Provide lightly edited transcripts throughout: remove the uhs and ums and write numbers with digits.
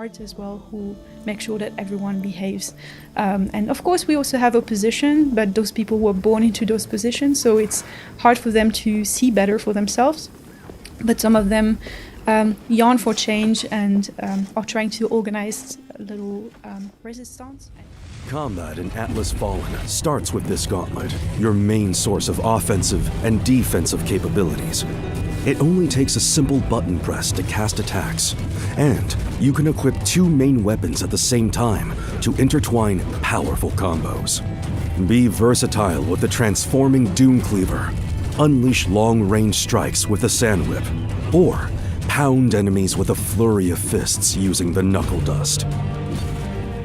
guards as well who make sure that everyone behaves. And of course we also have opposition, but those people were born into those positions, so it's hard for them to see better for themselves. But some of them yearn for change and are trying to organize a little resistance. Combat in Atlas Fallen starts with this gauntlet, your main source of offensive and defensive capabilities. It only takes a simple button press to cast attacks, and you can equip 2 main weapons at the same time to intertwine powerful combos. Be versatile with the transforming Doom Cleaver, unleash long-range strikes with the Sand Whip, or pound enemies with a flurry of fists using the Knuckle Dust.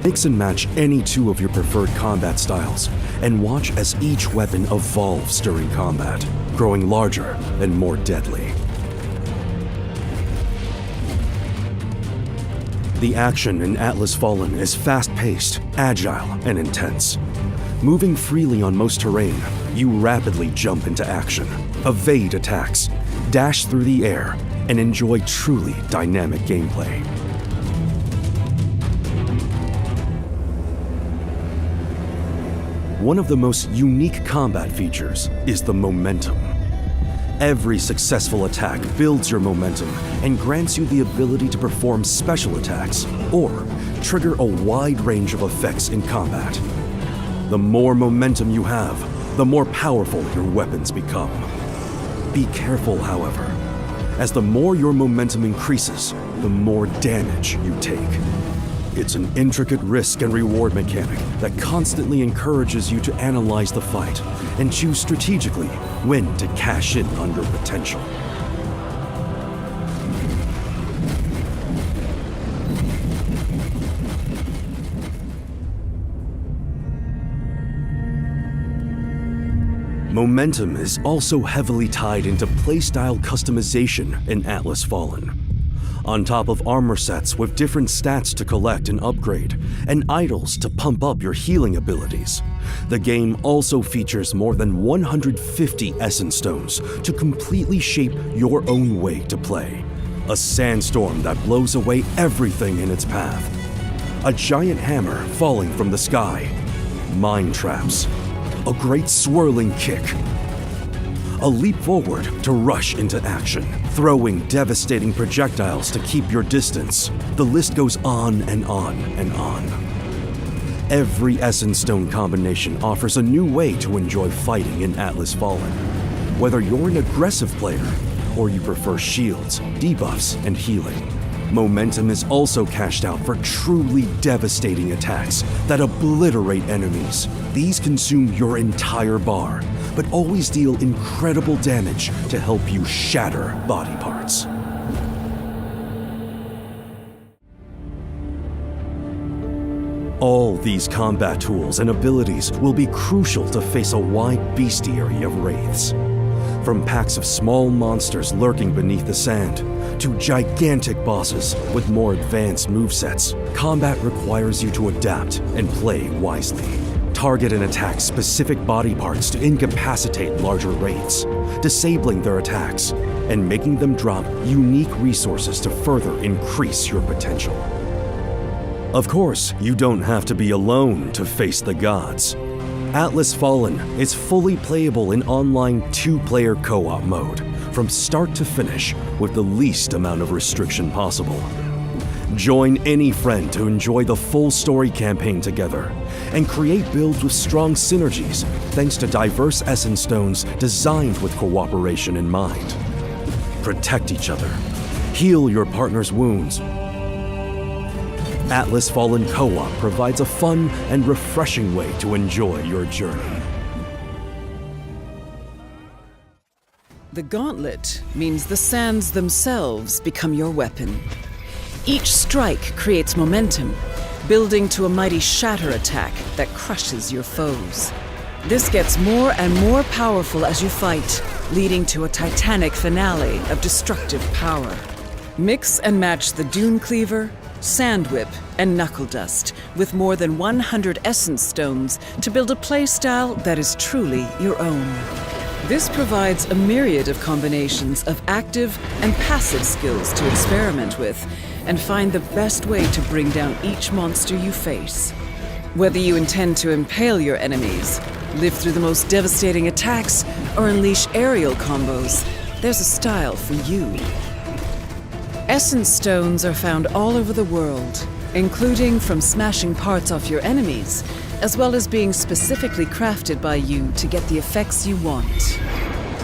Mix and match any 2 of your preferred combat styles, and watch as each weapon evolves during combat, growing larger and more deadly. The action in Atlas Fallen is fast-paced, agile, and intense. Moving freely on most terrain, you rapidly jump into action, evade attacks, dash through the air, and enjoy truly dynamic gameplay. One of the most unique combat features is the momentum. Every successful attack builds your momentum and grants you the ability to perform special attacks or trigger a wide range of effects in combat. The more momentum you have, the more powerful your weapons become. Be careful, however, as the more your momentum increases, the more damage you take. It's an intricate risk and reward mechanic that constantly encourages you to analyze the fight and choose strategically when to cash in on your potential. Momentum is also heavily tied into playstyle customization in Atlas Fallen. On top of armor sets with different stats to collect and upgrade, and idols to pump up your healing abilities, the game also features more than 150 essence stones to completely shape your own way to play. A sandstorm that blows away everything in its path. A giant hammer falling from the sky. Mine traps. A great swirling kick. A leap forward to rush into action, throwing devastating projectiles to keep your distance. The list goes on and on and on. Every Essence Stone combination offers a new way to enjoy fighting in Atlas Fallen. Whether you're an aggressive player, or you prefer shields, debuffs, and healing, momentum is also cashed out for truly devastating attacks that obliterate enemies. These consume your entire bar, but always deal incredible damage to help you shatter body parts. All these combat tools and abilities will be crucial to face a wide bestiary of wraiths. From packs of small monsters lurking beneath the sand, to gigantic bosses with more advanced movesets, combat requires you to adapt and play wisely. Target and attack specific body parts to incapacitate larger wraiths, disabling their attacks, and making them drop unique resources to further increase your potential. Of course, you don't have to be alone to face the gods. Atlas Fallen is fully playable in online 2-player co-op mode, from start to finish with the least amount of restriction possible. Join any friend to enjoy the full story campaign together, and create builds with strong synergies thanks to diverse Essence Stones designed with cooperation in mind. Protect each other. Heal your partner's wounds. Atlas Fallen Co-op provides a fun and refreshing way to enjoy your journey. The gauntlet means the sands themselves become your weapon. Each strike creates momentum, building to a mighty shatter attack that crushes your foes. This gets more and more powerful as you fight, leading to a titanic finale of destructive power. Mix and match the Dune Cleaver, Sand Whip, and Knuckle Dust with more than 100 Essence Stones to build a playstyle that is truly your own. This provides a myriad of combinations of active and passive skills to experiment with and find the best way to bring down each monster you face. Whether you intend to impale your enemies, live through the most devastating attacks, or unleash aerial combos, there's a style for you. Essence stones are found all over the world, including from smashing parts off your enemies, as well as being specifically crafted by you to get the effects you want.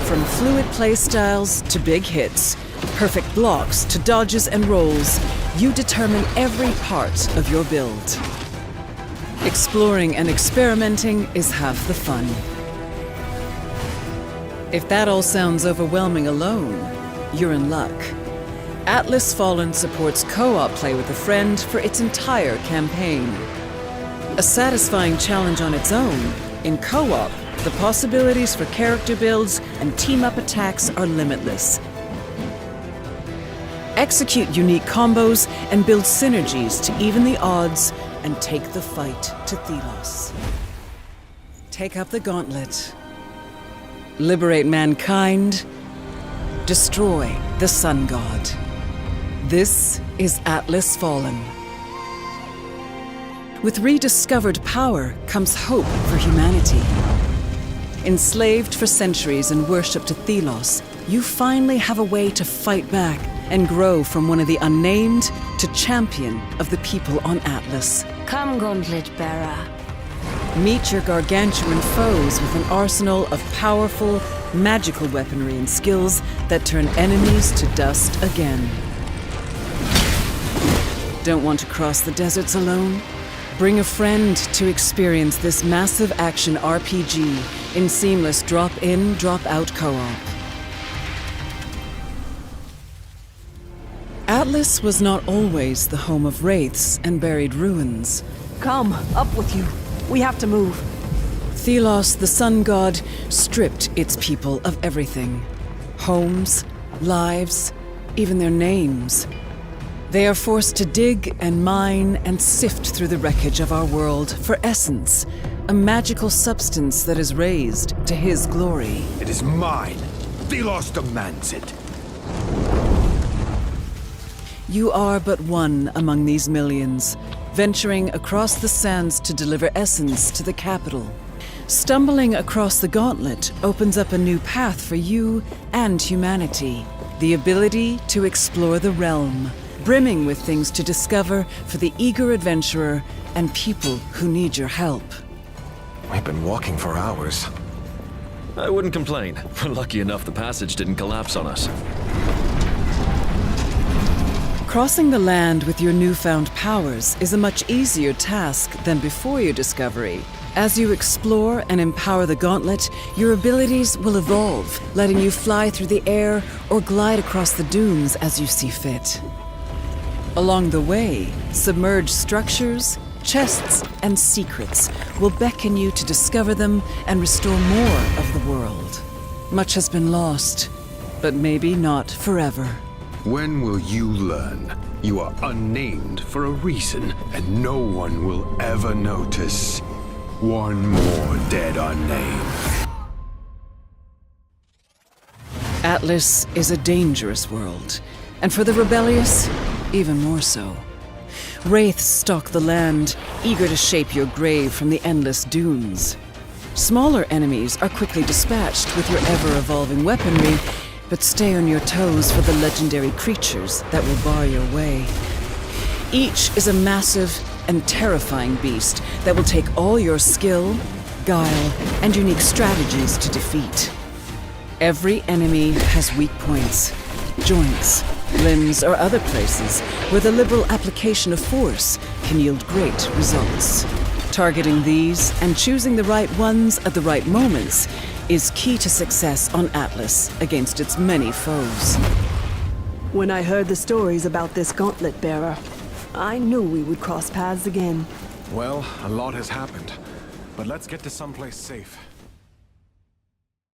From fluid playstyles to big hits, perfect blocks to dodges and rolls, you determine every part of your build. Exploring and experimenting is half the fun. If that all sounds overwhelming alone, you're in luck. Atlas Fallen supports co-op play with a friend for its entire campaign. A satisfying challenge on its own, in co-op, the possibilities for character builds and team-up attacks are limitless. Execute unique combos and build synergies to even the odds and take the fight to Thelos. Take up the gauntlet. Liberate mankind. Destroy the Sun God. This is Atlas Fallen. With rediscovered power comes hope for humanity. Enslaved for centuries and worshipped to Thelos, you finally have a way to fight back and grow from one of the unnamed to champion of the people on Atlas. Come, Gauntlet Bearer. Meet your gargantuan foes with an arsenal of powerful, magical weaponry and skills that turn enemies to dust again. Don't want to cross the deserts alone? Bring a friend to experience this massive action RPG in seamless drop-in, drop-out co-op. Atlas was not always the home of wraiths and buried ruins. Come, up with you. We have to move. Thelos, the sun god, stripped its people of everything. Homes, lives, even their names. They are forced to dig and mine and sift through the wreckage of our world for essence, a magical substance that is raised to his glory. It is mine. Thelos demands it. You are but one among these millions, venturing across the sands to deliver essence to the capital. Stumbling across the gauntlet opens up a new path for you and humanity. The ability to explore the realm, brimming with things to discover for the eager adventurer and people who need your help. We've been walking for hours. I wouldn't complain. We're lucky enough the passage didn't collapse on us. Crossing the land with your newfound powers is a much easier task than before your discovery. As you explore and empower the gauntlet, your abilities will evolve, letting you fly through the air or glide across the dunes as you see fit. Along the way, submerged structures, chests, and secrets will beckon you to discover them and restore more of the world. Much has been lost, but maybe not forever. When will you learn? You are unnamed for a reason, and no one will ever notice. One more dead unnamed. Atlas is a dangerous world, and for the rebellious, even more so. Wraiths stalk the land, eager to shape your grave from the endless dunes. Smaller enemies are quickly dispatched with your ever-evolving weaponry, but stay on your toes for the legendary creatures that will bar your way. Each is a massive and terrifying beast that will take all your skill, guile, and unique strategies to defeat. Every enemy has weak points, joints, limbs, or other places where the liberal application of force can yield great results. Targeting these and choosing the right ones at the right moments is key to success on Atlas against its many foes. When I heard the stories about this gauntlet bearer, I knew we would cross paths again. Well, a lot has happened. But let's get to someplace safe.